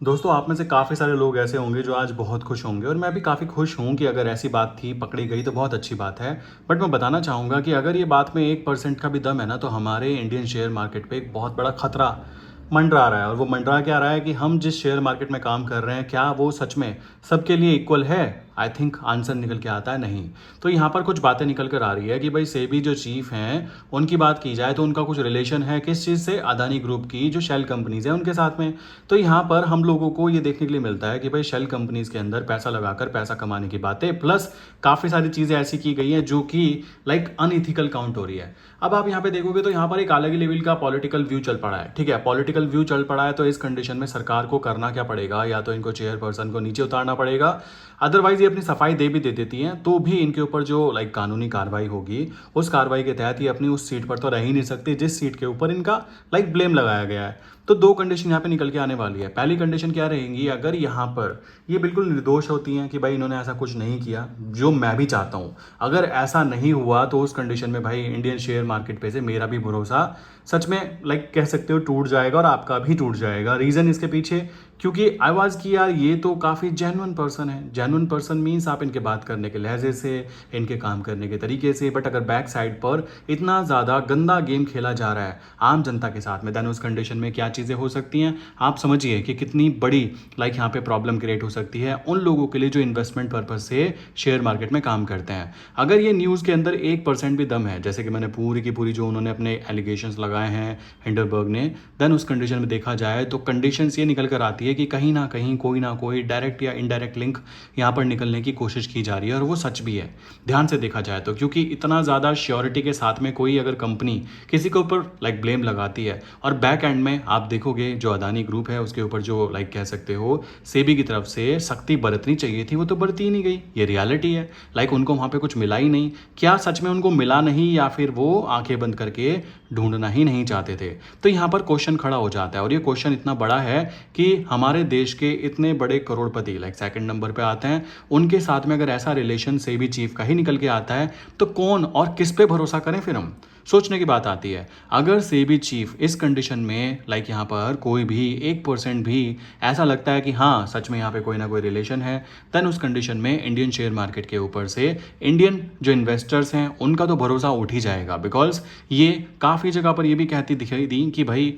दोस्तों, आप में से काफ़ी सारे लोग ऐसे होंगे जो आज बहुत खुश होंगे और मैं भी काफ़ी खुश हूँ कि अगर ऐसी बात थी, पकड़ी गई तो बहुत अच्छी बात है। बट मैं बताना चाहूँगा कि अगर ये बात में 1% का भी दम है ना, तो हमारे इंडियन शेयर मार्केट पे एक बहुत बड़ा खतरा मंडरा रहा है। और वो मंडरा क्या रहा है कि हम जिस शेयर मार्केट में काम कर रहे हैं, क्या वो सच में सबके लिए इक्वल है? आई थिंक आंसर निकल के आता है नहीं। तो यहाँ पर कुछ बातें निकल कर आ रही है कि भाई सेबी जो चीफ हैं, उनकी बात की जाए तो उनका कुछ रिलेशन है किस चीज़ से? अदानी ग्रुप की जो शेल कंपनीज हैं उनके साथ में। तो यहाँ पर हम लोगों को ये देखने के लिए मिलता है कि भाई शेल कंपनीज के अंदर पैसा लगाकर पैसा कमाने की बातें, प्लस काफ़ी सारी चीज़ें ऐसी की गई हैं जो कि लाइक अनइथिकल काउंट हो रही है। अब आप यहाँ पे देखोगे तो यहाँ पर एक अलग ही लेवल का पॉलिटिकल व्यू चल पड़ा है। ठीक है, पॉलिटिकल व्यू चल पड़ा है तो इस कंडीशन में सरकार को करना क्या पड़ेगा? या तो इनको चेयरपर्सन को नीचे उतारना पड़ेगा, अदरवाइज ये अपनी सफाई दे देती हैं तो भी इनके ऊपर जो लाइक कानूनी कार्रवाई होगी, उस कार्रवाई के तहत ये अपनी उस सीट पर तो रह ही नहीं सकते जिस सीट के ऊपर इनका लाइक ब्लेम लगाया गया है। तो दो कंडीशन यहाँ पे निकल के आने वाली है। पहली कंडीशन क्या रहेंगी? अगर यहाँ पर ये बिल्कुल निर्दोष होती हैं कि भाई इन्होंने ऐसा कुछ नहीं किया, जो मैं भी चाहता हूँ, अगर ऐसा नहीं हुआ तो उस कंडीशन में भाई इंडियन शेयर मार्केट पे से मेरा भी भरोसा सच में लाइक कह सकते हो टूट जाएगा और आपका भी टूट जाएगा। रीज़न इसके पीछे क्योंकि आवाज़ की यार ये तो काफ़ी जेन्युइन पर्सन है। जेन्युइन पर्सन मीन्स आप इनके बात करने के लहजे से, इनके काम करने के तरीके से, बट अगर बैक साइड पर इतना ज़्यादा गंदा गेम खेला जा रहा है आम जनता के साथ में, देन उस कंडीशन में क्या चीज़ें हो सकती हैं आप समझिए कि कितनी बड़ी लाइक यहाँ पे प्रॉब्लम क्रिएट हो सकती है उन लोगों के लिए जो इन्वेस्टमेंट पर्पज से शेयर मार्केट में काम करते हैं। अगर ये न्यूज़ के अंदर 1% भी दम है, जैसे कि मैंने पूरी की पूरी जो उन्होंने अपने एलिगेशंस लगाए हैं हिंडरबर्ग ने, देन उस कंडीशन में देखा जाए तो कंडीशंस ये निकल कर आती है कि कहीं ना कोई डायरेक्ट या इनडायरेक्ट लिंक यहाँ पर निकलने की कोशिश की जा रही है। और वो सच भी है ध्यान से देखा जाए तो, क्योंकि इतना ज़्यादा श्योरिटी के साथ में कोई अगर कंपनी किसी के ऊपर लाइक ब्लेम लगाती है और बैक एंड में आप देखोगे जो अदानी ग्रुप है उसके ऊपर जो लाइक कह सकते हो सेबी की तरफ से सख्ती बरतनी चाहिए थी, वो तो बरती ही नहीं गई। ये रियलिटी है। लाइक उनको वहाँ पे कुछ मिला ही नहीं। क्या सच में उनको मिला नहीं या फिर वो आंखें बंद करके ढूंढना ही नहीं चाहते थे? तो यहाँ पर क्वेश्चन खड़ा हो जाता है और ये क्वेश्चन इतना बड़ा है कि हमारे देश के इतने बड़े करोड़पति लाइक सेकंड नंबर पे आते हैं, उनके साथ में अगर ऐसा रिलेशन सेबी चीफ का ही निकल के आता है तो कौन और किस पे भरोसा करें? फिर हम सोचने की बात आती है। अगर सेबी चीफ इस कंडीशन में लाइक यहाँ पर कोई भी 1% भी ऐसा लगता है कि हाँ सच में यहाँ पे कोई ना कोई रिलेशन है, देन उस कंडीशन में इंडियन शेयर मार्केट के ऊपर से इंडियन जो इन्वेस्टर्स हैं उनका तो भरोसा उठ ही जाएगा। बिकॉज ये काफ़ी जगह पर ये भी कहती दिखाई दी कि भाई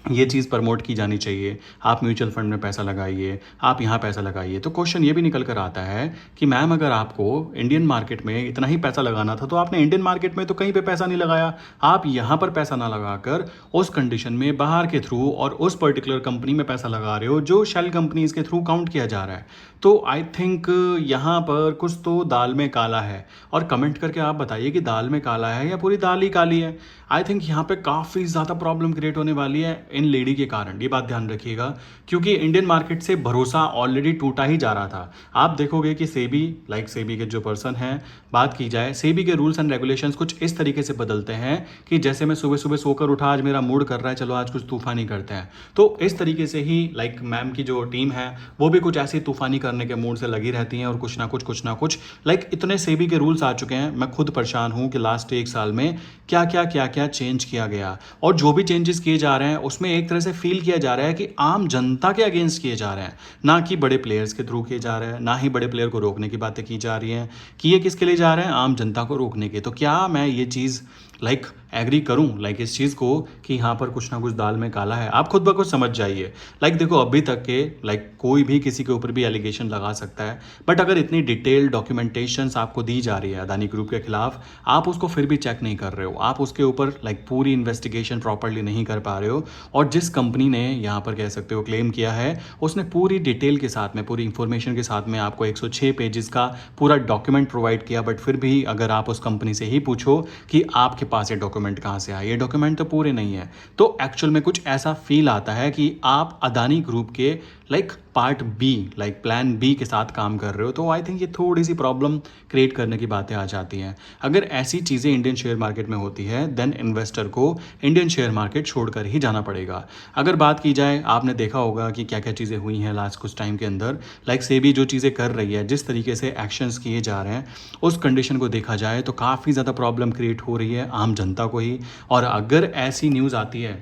ये चीज़ प्रमोट की जानी चाहिए, आप म्यूचुअल फंड में पैसा लगाइए, आप यहाँ पैसा लगाइए। तो क्वेश्चन ये भी निकल कर आता है कि मैम अगर आपको इंडियन मार्केट में इतना ही पैसा लगाना था तो आपने इंडियन मार्केट में तो कहीं पे पैसा नहीं लगाया, आप यहाँ पर पैसा ना लगाकर उस कंडीशन में बाहर के थ्रू और उस पर्टिकुलर कंपनी में पैसा लगा रहे हो जो शेल कंपनीज के थ्रू काउंट किया जा रहा है। तो आई थिंक यहाँ पर कुछ तो दाल में काला है। और कमेंट करके आप बताइए कि दाल में काला है या पूरी दाल ही काली है। आई थिंक यहाँ पे काफ़ी ज़्यादा प्रॉब्लम क्रिएट होने वाली है इन लेडी के कारण, ये बात ध्यान रखिएगा, क्योंकि इंडियन मार्केट से भरोसा ऑलरेडी टूटा ही जा रहा था। आप देखोगे कि सेबी लाइक सेबी के जो पर्सन हैं, बात की जाए सेबी के रूल्स एंड रेगुलेशंस कुछ इस तरीके से बदलते हैं कि जैसे मैं सुबह सुबह सोकर उठा, आज मेरा मूड कर रहा है चलो आज कुछ तूफानी करते हैं, तो इस तरीके से ही लाइक मैम की जो टीम है वो भी कुछ ऐसी तूफानी करने के मूड से लगी रहती हैं और कुछ ना कुछ लाइक इतने सेबी के रूल्स आ चुके हैं। मैं खुद परेशान हूँ कि लास्ट 1 साल में क्या चेंज किया गया, और जो भी चेंजेस किए जा रहे हैं उसमें एक तरह से फील किया जा रहा है कि आम जनता के अगेंस्ट किए जा रहे हैं, ना कि बड़े प्लेयर्स के थ्रू किए जा रहे हैं, ना ही बड़े प्लेयर को रोकने की बातें की जा रही हैं। कि ये किसके लिए जा रहे हैं? आम जनता को रोकने के। तो क्या मैं ये चीज़ लाइक एग्री करूं लाइक इस चीज़ को कि यहाँ पर कुछ ना कुछ दाल में काला है? आप खुद ब खुद समझ जाइए। लाइक देखो अभी तक के लाइक कोई भी किसी के ऊपर भी एलिगेशन लगा सकता है, बट अगर इतनी डिटेल डॉक्यूमेंटेशंस आपको दी जा रही है अदानी ग्रुप के खिलाफ, आप उसको फिर भी चेक नहीं कर रहे हो, आप उसके ऊपर लाइक पूरी इन्वेस्टिगेशन प्रॉपरली नहीं कर पा रहे हो। और जिस कंपनी ने यहाँ पर कह सकते हो क्लेम किया है, उसने पूरी डिटेल के साथ में, पूरी इंफॉर्मेशन के साथ में आपको 106 पेजेस का पूरा डॉक्यूमेंट प्रोवाइड किया, बट फिर भी अगर आप उस कंपनी से ही पूछो कि आपके पास ये डॉक्यूमेंट कहाँ से आए, ये डॉक्यूमेंट तो पूरे नहीं है, तो एक्चुअल में कुछ ऐसा फील आता है कि आप अदानी ग्रुप के like part B like plan B के साथ काम कर रहे हो। तो आई थिंक ये थोड़ी सी प्रॉब्लम क्रिएट करने की बातें आ जाती हैं। अगर ऐसी चीज़ें इंडियन शेयर मार्केट में होती है देन इन्वेस्टर को इंडियन शेयर मार्केट छोड़कर ही जाना पड़ेगा। अगर बात की जाए, आपने देखा होगा कि क्या क्या चीज़ें हुई हैं लास्ट कुछ टाइम के अंदर, लाइक सेबी जो चीज़ें कर रही है, जिस तरीके से एक्शंस किए जा रहे हैं, उस कंडीशन को देखा जाए तो काफ़ी ज़्यादा प्रॉब्लम क्रिएट हो रही है आम जनता को ही। और अगर ऐसी न्यूज़ आती है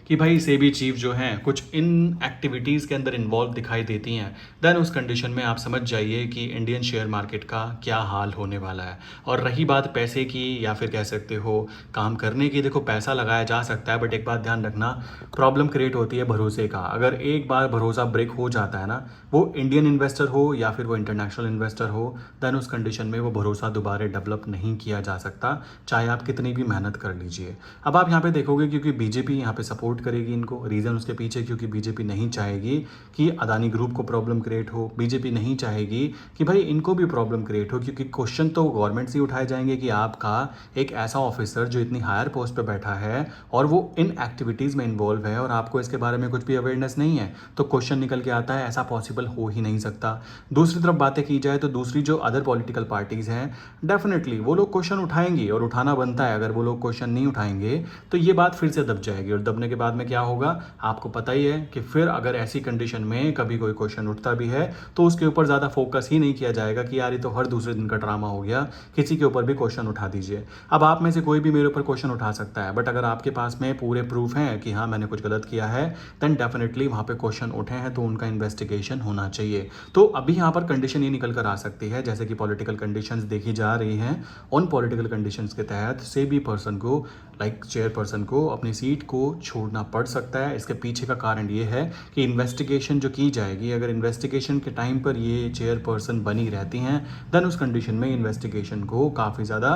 कि भाई सेबी चीफ जो हैं कुछ इन एक्टिविटीज़ के अंदर इन्वॉल्व दिखाई देती हैं, देन उस कंडीशन में आप समझ जाइए कि इंडियन शेयर मार्केट का क्या हाल होने वाला है। और रही बात पैसे की या फिर कह सकते हो काम करने की, देखो पैसा लगाया जा सकता है, बट एक बात ध्यान रखना, प्रॉब्लम क्रिएट होती है भरोसे का। अगर एक बार भरोसा ब्रेक हो जाता है ना, वो इंडियन इन्वेस्टर हो या फिर वो इंटरनेशनल इन्वेस्टर हो, देन उस कंडीशन में वो भरोसा दोबारा डेवलप नहीं किया जा सकता, चाहे आप कितनी भी मेहनत कर लीजिए। अब आप यहाँ पे देखोगे क्योंकि बीजेपी यहाँ पे सपोर्ट करेगी इनको, रीज़न उसके पीछे क्योंकि बीजेपी नहीं चाहेगी कि अदानी ग्रुप को प्रॉब्लम क्रिएट हो, बीजेपी नहीं चाहेगी कि भाई इनको भी प्रॉब्लम क्रिएट हो, क्योंकि क्वेश्चन तो गवर्नमेंट से ही उठाए जाएंगे कि आपका एक ऐसा ऑफिसर जो इतनी हायर पोस्ट पे बैठा है और वो इन एक्टिविटीज़ में इन्वॉल्व है और आपको इसके बारे में कुछ भी अवेयरनेस नहीं है, तो क्वेश्चन निकल के आता है ऐसा पॉसिबल हो ही नहीं सकता। दूसरी तरफ बातें की जाए तो दूसरी जो अदर पॉलिटिकल पार्टीज़ हैं, डेफिनेटली वो लोग क्वेश्चन उठाएंगी और उठाना बनता है। अगर वो लोग क्वेश्चन नहीं उठाएंगे तो ये बात फिर से दब जाएगी, और दबने के बाद में क्या होगा आपको पता ही है कि फिर अगर ऐसी कंडीशन में कभी कोई क्वेश्चन उठता भी है तो उसके ऊपर ज़्यादा फोकस ही नहीं किया जाएगा कि यार ये तो हर दूसरे दिन का ड्रामा हो गया, किसी के ऊपर भी क्वेश्चन उठा दीजिए। अब आप में से कोई भी मेरे ऊपर क्वेश्चन उठा सकता है, बट अगर आपके पास में पूरे प्रूफ हैं कि हाँ मैंने कुछ गलत किया है, देन डेफिनेटली वहाँ पे क्वेश्चन उठे हैं तो उनका इन्वेस्टिगेशन होना चाहिए। तो अभी यहाँ पर कंडीशन ये निकल कर आ सकती है, जैसे कि पॉलिटिकल कंडीशंस देखी जा रही हैं, उन पॉलिटिकल कंडीशंस के तहत सेबी पर्सन को चेयरपर्सन को अपनी सीट को छोड़ना पड़ सकता है। इसके पीछे का कारण ये है कि इन्वेस्टिगेशन जो की जाएगी, अगर इन्वेस्टिगेशन के टाइम पर ये चेयरपर्सन बनी रहती हैं, देन उस कंडीशन में इन्वेस्टिगेशन को काफ़ी ज़्यादा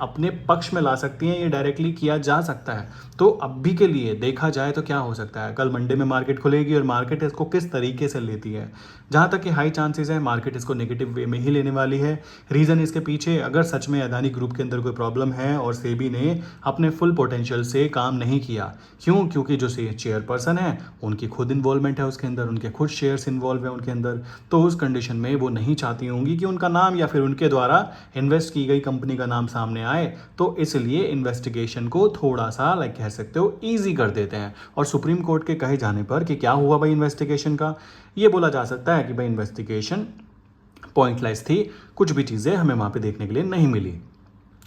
अपने पक्ष में ला सकती हैं, ये डायरेक्टली किया जा सकता है। तो अभी के लिए देखा जाए तो क्या हो सकता है, कल मंडे में मार्केट खुलेगी और मार्केट इसको किस तरीके से लेती है। जहाँ तक कि हाई चांसेस है मार्केट इसको नेगेटिव वे में ही लेने वाली है। रीज़न इसके पीछे, अगर सच में अदानी ग्रुप के अंदर कोई प्रॉब्लम है और सेबी ने अपने फुल पोटेंशियल से काम नहीं किया, क्यों? क्योंकि जो चेयरपर्सन है उनकी खुद इन्वॉल्वमेंट है उसके अंदर, उनके खुद शेयर्स इन्वॉल्व है उनके अंदर, तो उस कंडीशन में वो नहीं चाहती होंगी कि उनका नाम या फिर उनके द्वारा इन्वेस्ट की गई कंपनी का नाम सामने आए। तो इसलिए इन्वेस्टिगेशन को थोड़ा सा कह सकते हो ईजी कर देते हैं। और सुप्रीम कोर्ट के कहे जाने पर कि क्या हुआ भाई इन्वेस्टिगेशन का, ये बोला जा सकता है कि भाई इन्वेस्टिगेशन पॉइंटलेस थी, कुछ भी चीज़ें हमें वहाँ पे देखने के लिए नहीं मिली।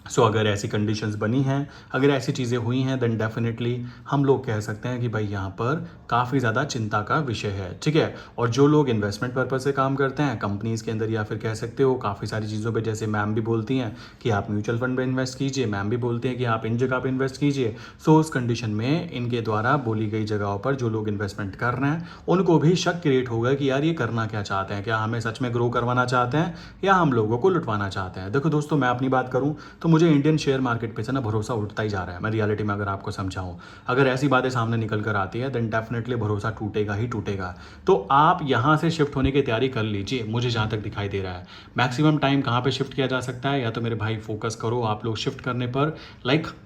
सो अगर ऐसी कंडीशंस बनी हैं, अगर ऐसी चीज़ें हुई हैं, देन डेफिनेटली हम लोग कह सकते हैं कि भाई यहाँ पर काफ़ी ज़्यादा चिंता का विषय है, ठीक है। और जो लोग इन्वेस्टमेंट पर्पज़ से काम करते हैं कंपनीज़ के अंदर, या फिर कह सकते हो काफ़ी सारी चीज़ों पे, जैसे मैम भी बोलती हैं कि आप म्यूचुअल फंड में इन्वेस्ट कीजिए, मैम भी बोलते हैं कि आप इन जगह पर इन्वेस्ट कीजिए। सो उस कंडीशन में इनके द्वारा बोली गई जगहों पर जो लोग इन्वेस्टमेंट कर रहे हैं उनको भी शक क्रिएट होगा कि यार ये करना क्या चाहते हैं, क्या हमें सच में ग्रो करवाना चाहते हैं या हम लोगों को लुटवाना चाहते हैं। देखो दोस्तों, मैं अपनी बात करूँ तो मुझे इंडियन शेयर मार्केट पे से ना भरोसा उठता ही जा रहा है। मैं रियलिटी में अगर आपको समझाऊं, अगर ऐसी बातें सामने निकल कर आती है देन डेफिनेटली भरोसा टूटेगा ही टूटेगा। तो आप यहां से शिफ्ट होने की तैयारी कर लीजिए। मुझे जहां तक दिखाई दे रहा है मैक्सिमम टाइम कहां पे शिफ्ट किया जा सकता है, या तो मेरे भाई फोकस करो आप लोग शिफ्ट करने पर,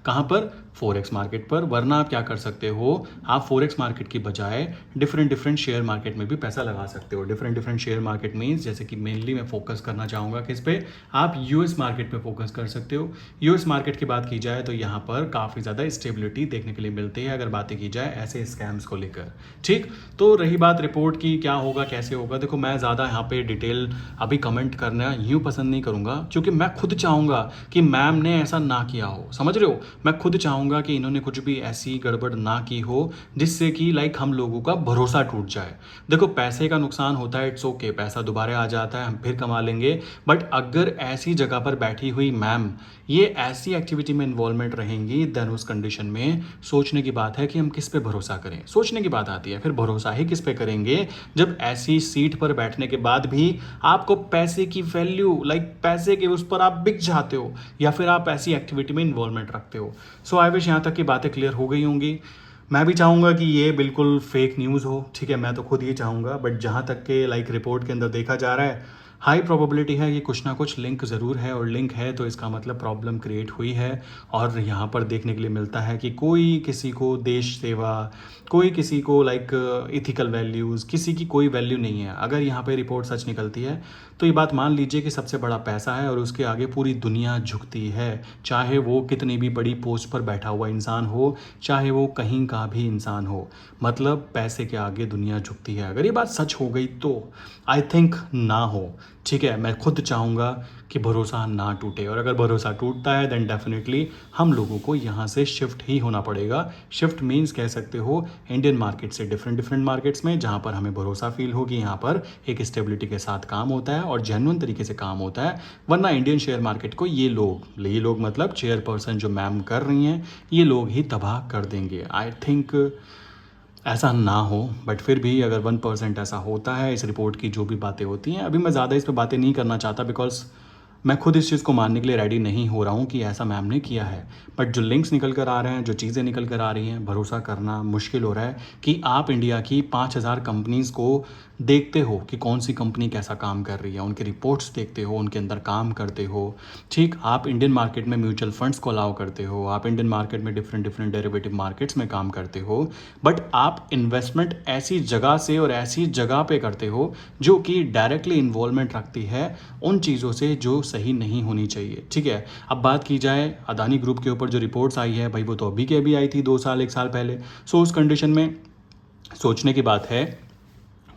कहां पर, फॉरेक्स मार्केट पर। वरना आप क्या कर सकते हो, आप फॉरेक्स मार्केट की बजाय डिफरेंट शेयर मार्केट में भी पैसा लगा सकते हो। डिफरेंट शेयर मार्केट मीन्स, जैसे कि मेनली मैं फोकस करना चाहूँगा किस पे, आप यूएस मार्केट पे फोकस कर सकते हो। यूएस मार्केट की बात की जाए तो यहाँ पर काफ़ी ज़्यादा स्टेबिलिटी देखने के लिए मिलती है, अगर बातें की जाए ऐसे स्कैम्स को लेकर, ठीक। तो रही बात रिपोर्ट की, क्या होगा कैसे होगा, देखो मैं ज़्यादा यहाँ पे डिटेल अभी कमेंट करना यूँ पसंद नहीं करूँगा, क्योंकि मैं खुद चाहूँगा कि मैम ने ऐसा ना किया हो, समझ रहे हो। मैं खुद चाहूँगा कि इन्होंने कुछ भी ऐसी गड़बड़ ना की हो जिससे कि हम लोगों का भरोसा टूट जाए। देखो पैसे का नुकसान होता है, इट्स ओके, पैसा दोबारा आ जाता है, हम फिर कमा लेंगे। बट अगर ऐसी जगह पर बैठी हुई मैम ये ऐसी एक्टिविटी में इन्वॉल्वमेंट रहेंगी, देन उस कंडीशन में सोचने की बात है कि हम किस पे भरोसा करें। सोचने की बात आती है, फिर भरोसा ही किस पे करेंगे जब ऐसी सीट पर बैठने के बाद भी आपको पैसे की वैल्यू, पैसे के उस पर आप बिक जाते हो, या फिर आप ऐसी एक्टिविटी में इन्वॉल्वमेंट रखते हो। सो आई विश यहाँ तक की बातें क्लियर हो गई होंगी। मैं भी चाहूँगा कि ये बिल्कुल फेक न्यूज़ हो, ठीक है, मैं तो खुद ये चाहूँगा। बट जहाँ तक के रिपोर्ट के अंदर देखा जा रहा है, हाई प्रोबेबिलिटी है कि कुछ ना कुछ लिंक ज़रूर है, और लिंक है तो इसका मतलब प्रॉब्लम क्रिएट हुई है। और यहाँ पर देखने के लिए मिलता है कि कोई किसी को देश सेवा, कोई किसी को इथिकल वैल्यूज़, किसी की कोई वैल्यू नहीं है। अगर यहाँ पे रिपोर्ट सच निकलती है तो ये बात मान लीजिए कि सबसे बड़ा पैसा है और उसके आगे पूरी दुनिया झुकती है, चाहे वो कितनी भी बड़ी पोस्ट पर बैठा हुआ इंसान हो, चाहे वो कहीं का भी इंसान हो। मतलब पैसे के आगे दुनिया झुकती है। अगर ये बात सच हो गई तो आई थिंक ना हो, ठीक है, मैं खुद चाहूँगा कि भरोसा ना टूटे, और अगर भरोसा टूटता है देन डेफिनेटली हम लोगों को यहाँ से शिफ्ट ही होना पड़ेगा। शिफ्ट मीन्स कह सकते हो इंडियन मार्केट से डिफरेंट डिफरेंट मार्केट्स में, जहाँ पर हमें भरोसा फील हो कि यहाँ पर एक स्टेबिलिटी के साथ काम होता है और जेन्युइन तरीके से काम होता है। वरना इंडियन शेयर मार्केट को ये लोग मतलब चेयरपर्सन जो मैम कर रही हैं, ये लोग ही तबाह कर देंगे। आई थिंक ऐसा ना हो, बट फिर भी अगर 1% ऐसा होता है, इस रिपोर्ट की जो भी बातें होती हैं, अभी मैं ज़्यादा इस पे बातें नहीं करना चाहता बिकॉज मैं खुद इस चीज़ को मानने के लिए रेडी नहीं हो रहा हूँ कि ऐसा मैम ने किया है। बट जो लिंक्स निकल कर आ रहे हैं, जो चीज़ें निकल कर आ रही हैं, भरोसा करना मुश्किल हो रहा है कि आप इंडिया की 5,000 कंपनीज़ को देखते हो कि कौन सी कंपनी कैसा काम कर रही है, उनके रिपोर्ट्स देखते हो, उनके अंदर काम करते हो। ठीक, आप इंडियन मार्केट में म्यूचुअल फंड्स को अलाउ करते हो, आप इंडियन मार्केट में डिफरेंट डिफरेंट डेरिवेटिव मार्केट्स में काम करते हो, बट आप इन्वेस्टमेंट ऐसी जगह से और ऐसी जगह पे करते हो जो कि डायरेक्टली इन्वॉल्वमेंट रखती है उन चीज़ों से जो सही नहीं होनी चाहिए। ठीक है, अब बात की जाए अदानी ग्रुप के ऊपर जो रिपोर्ट्स आई है, भाई वो तो अभी के अभी आई थी, 2 साल 1 साल पहले। सो उस कंडीशन में सोचने की बात है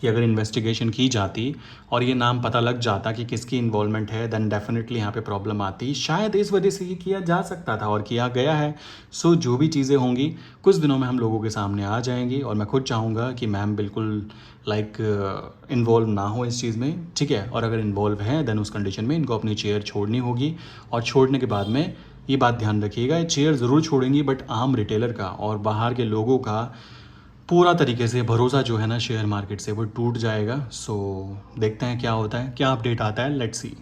कि अगर इन्वेस्टिगेशन की जाती और ये नाम पता लग जाता कि किसकी इन्वॉल्वमेंट है, देन डेफिनेटली यहाँ पे प्रॉब्लम आती। शायद इस वजह से ये किया जा सकता था और किया गया है। सो जो भी चीज़ें होंगी कुछ दिनों में हम लोगों के सामने आ जाएंगी, और मैं खुद चाहूँगा कि मैम बिल्कुल लाइक इन्वॉल्व ना हो इस चीज़ में। ठीक है, और अगर इन्वॉल्व हैं देन उस कंडीशन में इनको अपनी चेयर छोड़नी होगी, और छोड़ने के बाद में ये बात ध्यान रखिएगा, ये चेयर ज़रूर छोड़ेंगी बट आम रिटेलर का और बाहर के लोगों का पूरा तरीके से भरोसा जो है ना शेयर मार्केट से, वो टूट जाएगा। सो देखते हैं क्या होता है, क्या अपडेट आता है, लेट्स सी।